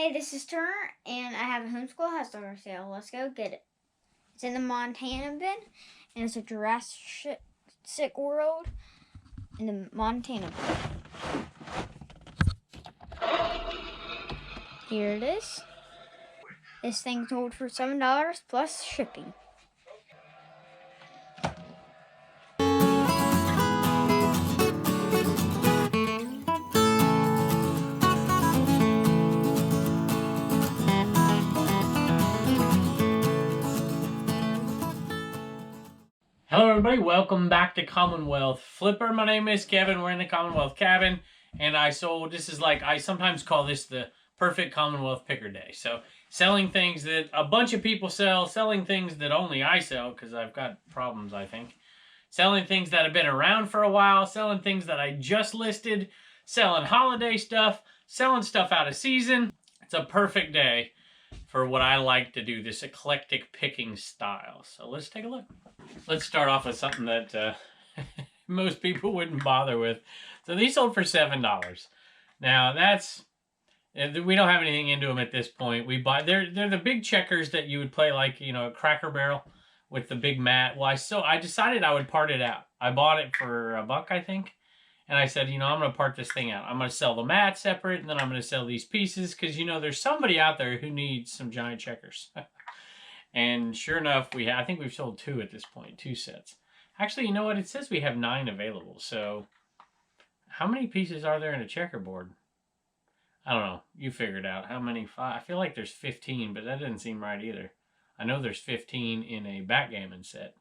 Hey, this is Turner, and I have a homeschool house dog sale. Let's go get it. It's in the Montana bin, and it's a Jurassic World in the Montana bin. Here it is. This thing sold for $7 plus shipping. Hello everybody, welcome back to Commonwealth Flipper. My name is Kevin, we're in the Commonwealth cabin, and I sometimes call this the perfect Commonwealth Picker day. So, selling things that a bunch of people sell, selling things that only I sell, because I've got problems, I think. Selling things that have been around for a while, selling things that I just listed, selling holiday stuff, selling stuff out of season. It's a perfect day for what I like to do, this eclectic picking style. So let's take a look. Let's start off with something that most people wouldn't bother with. So these sold for $7. Now we don't have anything into them at this point. They're the big checkers that you would play like, a Cracker Barrel with the big mat. Well, I decided I would part it out. I bought it for $1, I think. And I said, I'm going to part this thing out. I'm going to sell the mat separate, and then I'm going to sell these pieces because, there's somebody out there who needs some giant checkers. And sure enough, I think we've sold 2 at this point, 2 sets. Actually, you know what? It says we have 9 available. So how many pieces are there in a checkerboard? I don't know. You figure it out. How many? 5? I feel like there's 15, but that doesn't seem right either. I know there's 15 in a backgammon set.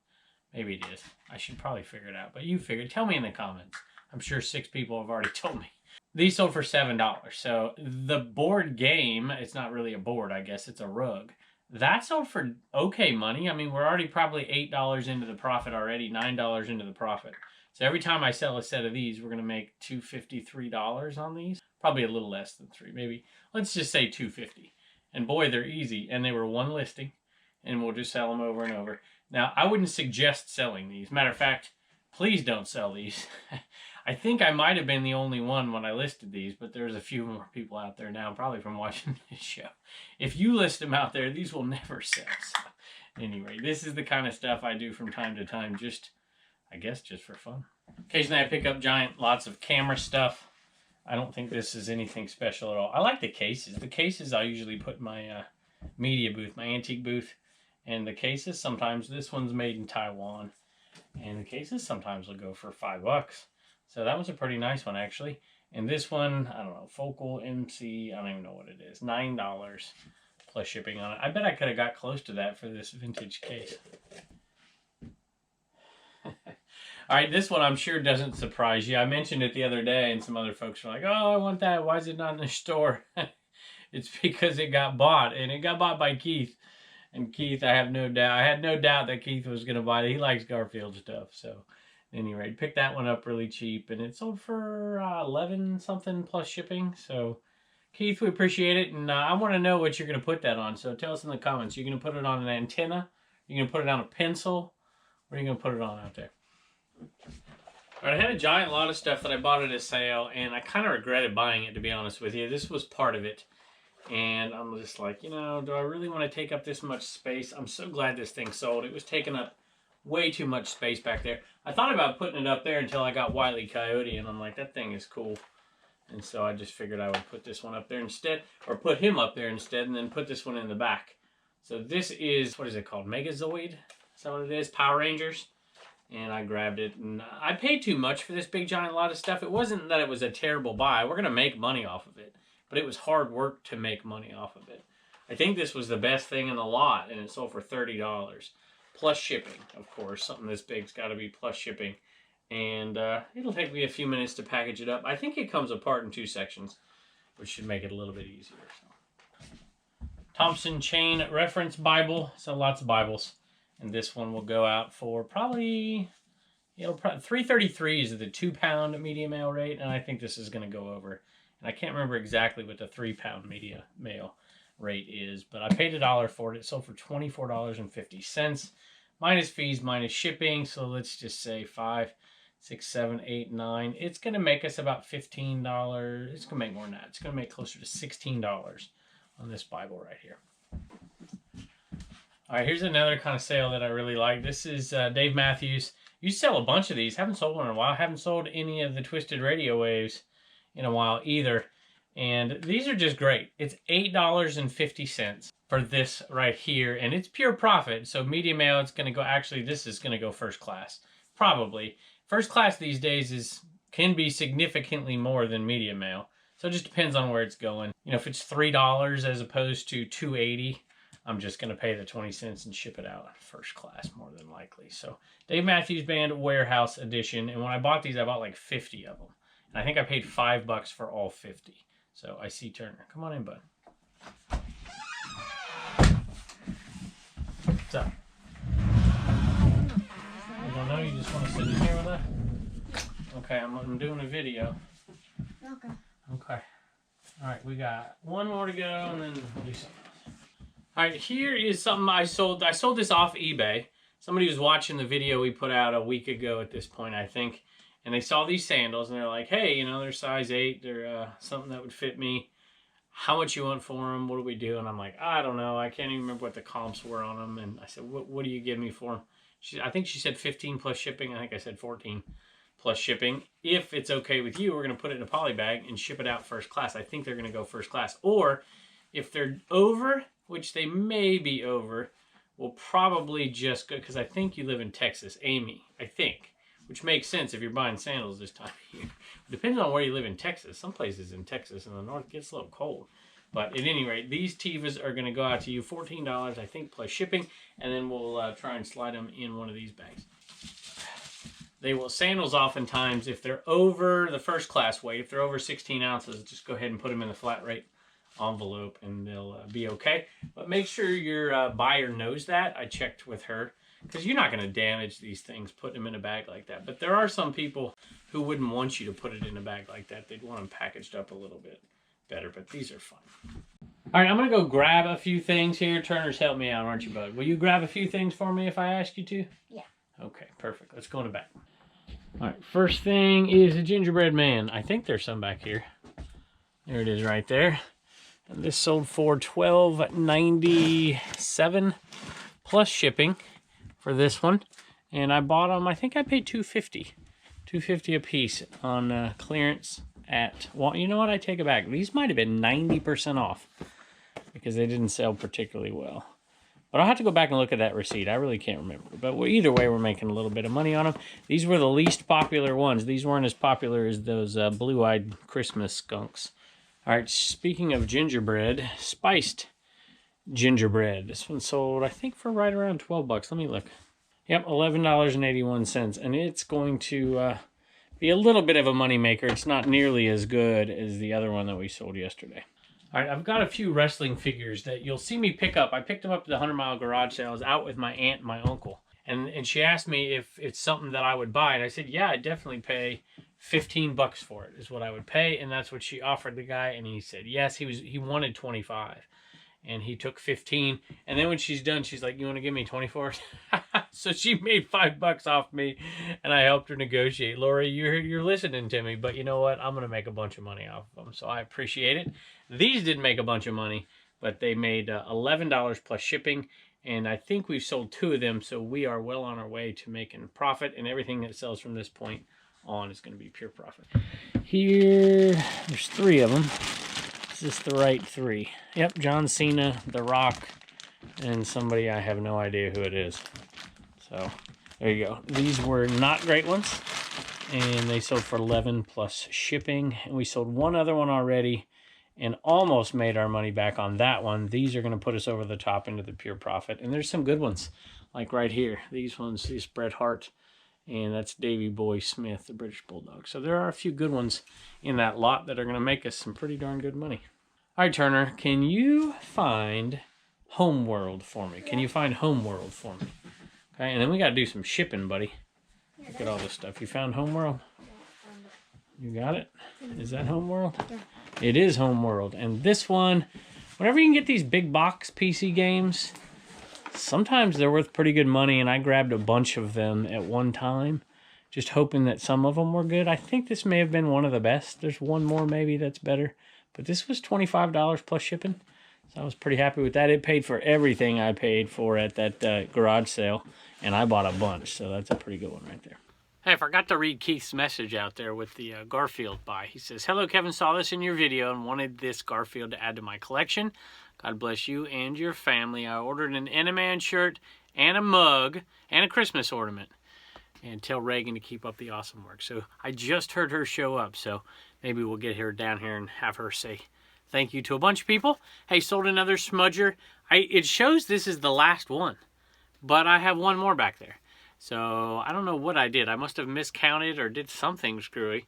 Maybe it is. I should probably figure it out. But you figure. Tell me in the comments. I'm sure 6 people have already told me. These sold for $7. So the board game, it's not really a board, I guess. It's a rug. That sold for okay money. I mean, we're already probably $8 into the profit already, $9 into the profit. So every time I sell a set of these, we're going to make $253 on these. Probably a little less than 3, maybe. Let's just say $250. And boy, they're easy. And they were one listing. And we'll just sell them over and over. Now, I wouldn't suggest selling these. Matter of fact, please don't sell these. I think I might have been the only one when I listed these, but there's a few more people out there now, probably from watching this show. If you list them out there, these will never sell. So, anyway, this is the kind of stuff I do from time to time, I guess just for fun. Occasionally I pick up lots of camera stuff. I don't think this is anything special at all. I like the cases. The cases I usually put in my media booth, my antique booth. And the cases, sometimes this one's made in Taiwan. And the cases sometimes will go for $5. So that was a pretty nice one, actually. And this one, I don't know, Focal MC, I don't even know what it is. $9 plus shipping on it. I bet I could have got close to that for this vintage case. All right, this one I'm sure doesn't surprise you. I mentioned it the other day, and some other folks were like, oh, I want that. Why is it not in the store? It's because it got bought, and it got bought by Keith. And Keith, I had no doubt that Keith was going to buy it. He likes Garfield stuff, so... At any rate, picked that one up really cheap, and it sold for 11 something plus shipping. So, Keith, we appreciate it, and I want to know what you're going to put that on. So tell us in the comments. You're going to put it on an antenna? You're going to put it on a pencil? What are you going to put it on out there? All right, I had a giant lot of stuff that I bought at a sale, and I kind of regretted buying it, to be honest with you. This was part of it, and I'm just like, do I really want to take up this much space? I'm so glad this thing sold. It was taking up way too much space back there. I thought about putting it up there until I got Wile E. Coyote, and I'm like, that thing is cool. And so I just figured I would put this one up there instead, or put him up there instead, and then put this one in the back. So this is, what is it called? Megazoid? Is that what it is? Power Rangers? And I grabbed it, and I paid too much for this big giant lot of stuff. It wasn't that it was a terrible buy. We're going to make money off of it, but it was hard work to make money off of it. I think this was the best thing in the lot, and it sold for $30. Plus shipping, of course. Something this big's got to be plus shipping. And it'll take me a few minutes to package it up. I think it comes apart in 2 sections, which should make it a little bit easier. So. Thompson Chain Reference Bible. So lots of Bibles. And this one will go out for probably $3.33 is the 2-pound media mail rate. And I think this is going to go over. And I can't remember exactly what the 3-pound media mail rate is, but I paid $1 for it. It sold for $24.50 minus fees, minus shipping. So let's just say 5, 6, 7, 8, 9. It's going to make us about $15. It's going to make more than that. It's going to make closer to $16 on this Bible right here. All right, here's another kind of sale that I really like. This is Dave Matthews. You sell a bunch of these. Haven't sold one in a while. Haven't sold any of the Twisted Radio Waves in a while either. And these are just great. It's $8.50 for this right here. And it's pure profit. So medium mail, it's going to go, actually, this is going to go first class. Probably. First class these days can be significantly more than medium mail. So it just depends on where it's going. You know, if it's $3 as opposed to $2.80, I'm just going to pay the 20 cents and ship it out first class more than likely. So Dave Matthews Band Warehouse Edition. And when I bought these, I bought like 50 of them. And I think I paid $5 for all 50. So I see Turner. Come on in, bud. What's up? You don't know? You just want to sit in here with us? Okay, I'm doing a video. Okay. Okay. All right, we got one more to go, and then we'll do something else. All right, here is something I sold. I sold this off eBay. Somebody was watching the video we put out a week ago at this point, I think, and they saw these sandals, and they're like, hey, you know, they're size 8. They're something that would fit me. How much you want for them? What do we do? And I'm like, I don't know. I can't even remember what the comps were on them. And I said, what do you give me for them? I think she said 15 plus shipping. I think I said 14 plus shipping. If it's okay with you, we're going to put it in a poly bag and ship it out first class. I think they're going to go first class. Or if they're over, which they may be over, we'll probably just go, because I think you live in Texas, Amy, I think, which makes sense if you're buying sandals this time of year. Depends on where you live in Texas. Some places in Texas in the north gets a little cold. But at any rate, these Tevas are going to go out to you $14, I think, plus shipping, and then we'll try and slide them in one of these bags. They will, sandals oftentimes, if they're over the first class weight, if they're over 16 ounces, just go ahead and put them in the flat rate envelope and they'll be okay. But make sure your buyer knows that. I checked with her, because you're not going to damage these things putting them in a bag like that. But there are some people who wouldn't want you to put it in a bag like that. They'd want them packaged up a little bit better, but these are fun. All right, I'm going to go grab a few things here. Turner's helped me out, aren't you, bud? Will you grab a few things for me if I ask you to? Yeah. Okay, perfect. Let's go in the back. All right, first thing is a gingerbread man. I think there's some back here. There it is right there. And this sold for $12.97 plus shipping for this one. And I bought them, I think I paid $2.50 a piece on clearance at, well, you know what, I take it back. These might have been 90% off because they didn't sell particularly well. But I'll have to go back and look at that receipt. I really can't remember. But either way, we're making a little bit of money on them. These were the least popular ones. These weren't as popular as those blue-eyed Christmas skunks. All right, speaking of gingerbread, spiced gingerbread. This one sold, I think, for right around 12 bucks. Let me look. Yep, $11.81. And it's going to be a little bit of a moneymaker. It's not nearly as good as the other one that we sold yesterday. All right, I've got a few wrestling figures that you'll see me pick up. I picked them up at the 100 Mile Garage Sale. I was out with my aunt and my uncle. And she asked me if it's something that I would buy. And I said, yeah, I'd definitely pay 15 bucks for it is what I would pay. And that's what she offered the guy. And he said, yes, he wanted 25. And he took 15. And then when she's done, she's like, you want to give me 24? So she made $5 off me, and I helped her negotiate. Lori, you're listening to me, but you know what? I'm going to make a bunch of money off of them, so I appreciate it. These didn't make a bunch of money, but they made $11 plus shipping, and I think we've sold 2 of them, so we are well on our way to making profit, and everything that sells from this point on is going to be pure profit. Here, there's 3 of them. Is this the right 3? Yep, John Cena, The Rock, and somebody I have no idea who it is. So, there you go. These were not great ones, and they sold for 11 plus shipping. And we sold one other one already and almost made our money back on that one. These are going to put us over the top into the pure profit. And there's some good ones, like right here. These ones, this Bret Hart, and that's Davey Boy Smith, the British Bulldog. So there are a few good ones in that lot that are going to make us some pretty darn good money. All right, Turner, can you find Homeworld for me? Can you find Homeworld for me? Okay, and then we got to do some shipping, buddy. Look at all this stuff. You found Homeworld? You got it? Is that Homeworld? Yeah. It is Homeworld. And this one, whenever you can get these big box PC games, sometimes they're worth pretty good money, and I grabbed a bunch of them at one time, just hoping that some of them were good. I think this may have been one of the best. There's one more maybe that's better. But this was $25 plus shipping. So I was pretty happy with that. It paid for everything I paid for at that garage sale, and I bought a bunch, so that's a pretty good one right there. Hey, I forgot to read Keith's message out there with the Garfield buy. He says, "Hello, Kevin, saw this in your video and wanted this Garfield to add to my collection. God bless you and your family. I ordered an Enterman shirt and a mug and a Christmas ornament. And tell Reagan to keep up the awesome work." So I just heard her show up, so maybe we'll get her down here and have her say thank you to a bunch of people. Hey, sold another smudger. It shows this is the last one, but I have one more back there. So I don't know what I did. I must have miscounted or did something screwy.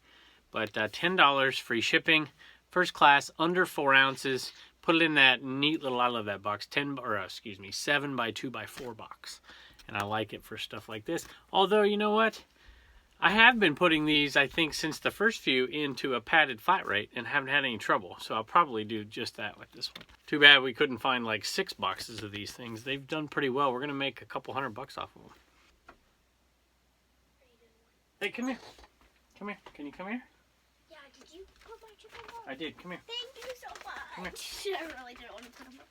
But $10 free shipping, first class, under 4 ounces. Put it in that neat little, I love that box, 7 by 2 by 4 box. And I like it for stuff like this. Although, you know what? I have been putting these, I think, since the first few into a padded flat rate and haven't had any trouble. So I'll probably do just that with this one. Too bad we couldn't find like 6 boxes of these things. They've done pretty well. We're going to make a couple $100 off of them. Hey, come here. Come here. Can you come here? Yeah, did you put my chicken on? I did. Come here. Thank you so much. I really didn't want to put them up.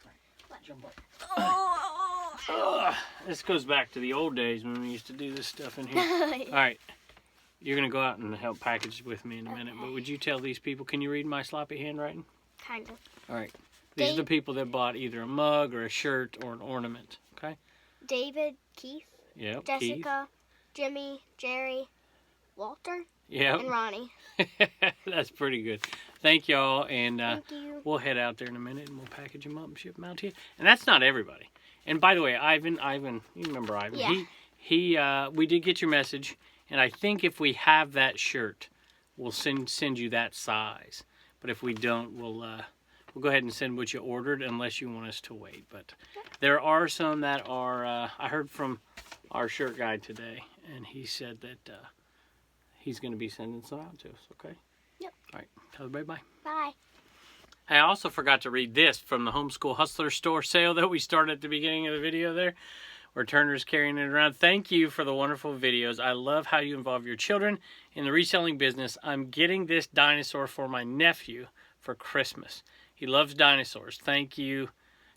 What? Jump up. Oh! This goes back to the old days when we used to do this stuff in here. All right. You're going to go out and help package with me in a minute. But would you tell these people, can you read my sloppy handwriting? Kind of. All right. These are the people that bought either a mug or a shirt or an ornament. Okay? David, Keith, Yep. Jessica, Keith. Jimmy, Jerry, Walter, yep. and Ronnie. That's pretty good. Thank y'all, and Thank you. We'll head out there in a minute and we'll package them up and ship them out to you. And that's not everybody. And by the way, Ivan, you remember Ivan? Yeah. We did get your message, and I think if we have that shirt, we'll send you that size. But if we don't, we'll go ahead and send what you ordered, unless you want us to wait. But there are some that are. I heard from our shirt guy today, and he said that he's going to be sending some out to us. Okay. Yep. All right. Tell everybody bye. Bye. I also forgot to read this from the Homeschool Hustler store sale that we started at the beginning of the video there, where Turner's carrying it around. Thank you for the wonderful videos. I love how you involve your children in the reselling business. I'm getting this dinosaur for my nephew for Christmas. He loves dinosaurs. Thank you.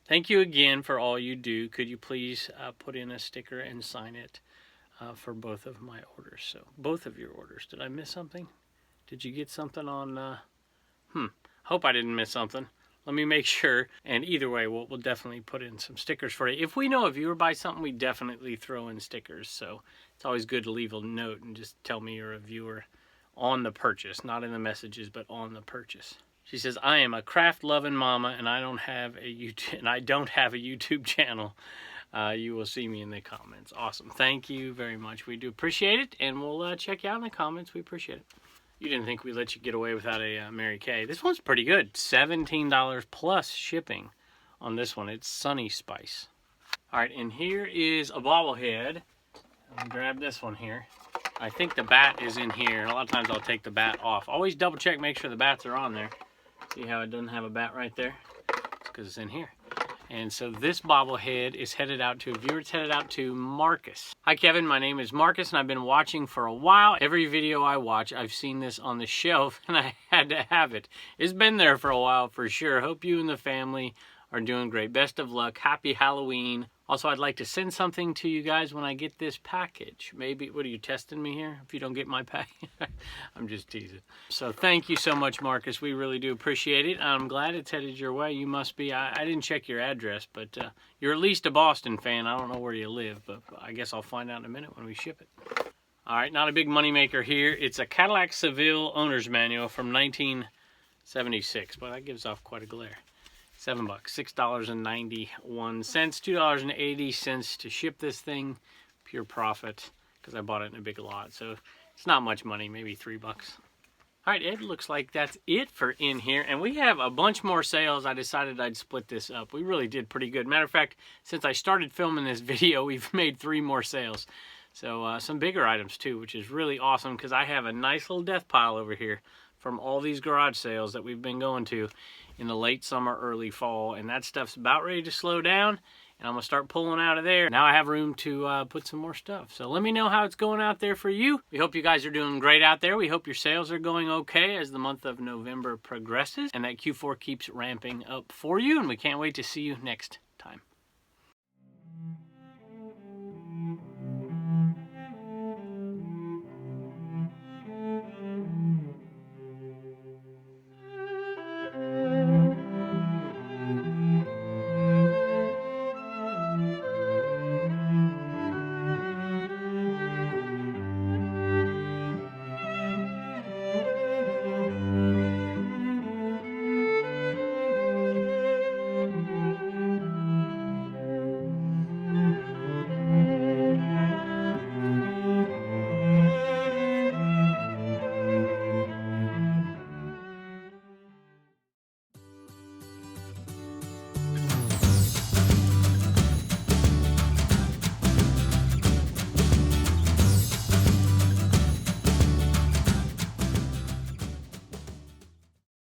Thank you again for all you do. Could you please put in a sticker and sign it for both of my orders? So both of your orders. Did I miss something? Did you get something on... Hope I didn't miss something. Let me make sure. And either way, we'll definitely put in some stickers for you. If we know a viewer buys something, we definitely throw in stickers. So it's always good to leave a note and just tell me you're a viewer on the purchase. Not in the messages, but on the purchase. She says, I am a craft-loving mama, and I don't have a YouTube channel. You will see me in the comments. Awesome. Thank you very much. We do appreciate it, and we'll check you out in the comments. We appreciate it. You didn't think we'd let you get away without a Mary Kay. This one's pretty good. $17 plus shipping on this one. It's Sunny Spice. All right, and here is a bobblehead. Let me grab this one here. I think the bat is in here. A lot of times I'll take the bat off. Always double check, make sure the bats are on there. See how it doesn't have a bat right there? It's because it's in here. And so this bobblehead is headed out to a viewer. It's headed out to Marcus. Hi, Kevin. My name is Marcus, and I've been watching for a while. Every video I watch, I've seen this on the shelf, and I had to have it. It's been there for a while for sure. Hope you and the family are doing great. Best of luck. Happy Halloween. Also, I'd like to send something to you guys when I get this package. Maybe, what are you testing me here? If you don't get my package? I'm just teasing. So thank you so much, Marcus. We really do appreciate it. I'm glad it's headed your way. You must be, I didn't check your address, but you're at least a Boston fan. I don't know where you live, but I guess I'll find out in a minute when we ship it. All right, not a big moneymaker here. It's a Cadillac Seville owner's manual from 1976, but that gives off quite a glare. $7, $6.91, $2.80 to ship this thing, pure profit, because I bought it in a big lot. So it's not much money, maybe $3. All right, it looks like that's it for in here, and we have a bunch more sales. I decided I'd split this up. We really did pretty good. Matter of fact, since I started filming this video, we've made 3 more sales. So some bigger items too, which is really awesome, because I have a nice little death pile over here from all these garage sales that we've been going to in the late summer, early fall, and that stuff's about ready to slow down, and I'm gonna start pulling out of there. Now I have room to put some more stuff. So let me know how it's going out there for you. We hope you guys are doing great out there. We hope your sales are going okay as the month of November progresses and that Q4 keeps ramping up for you, and we can't wait to see you next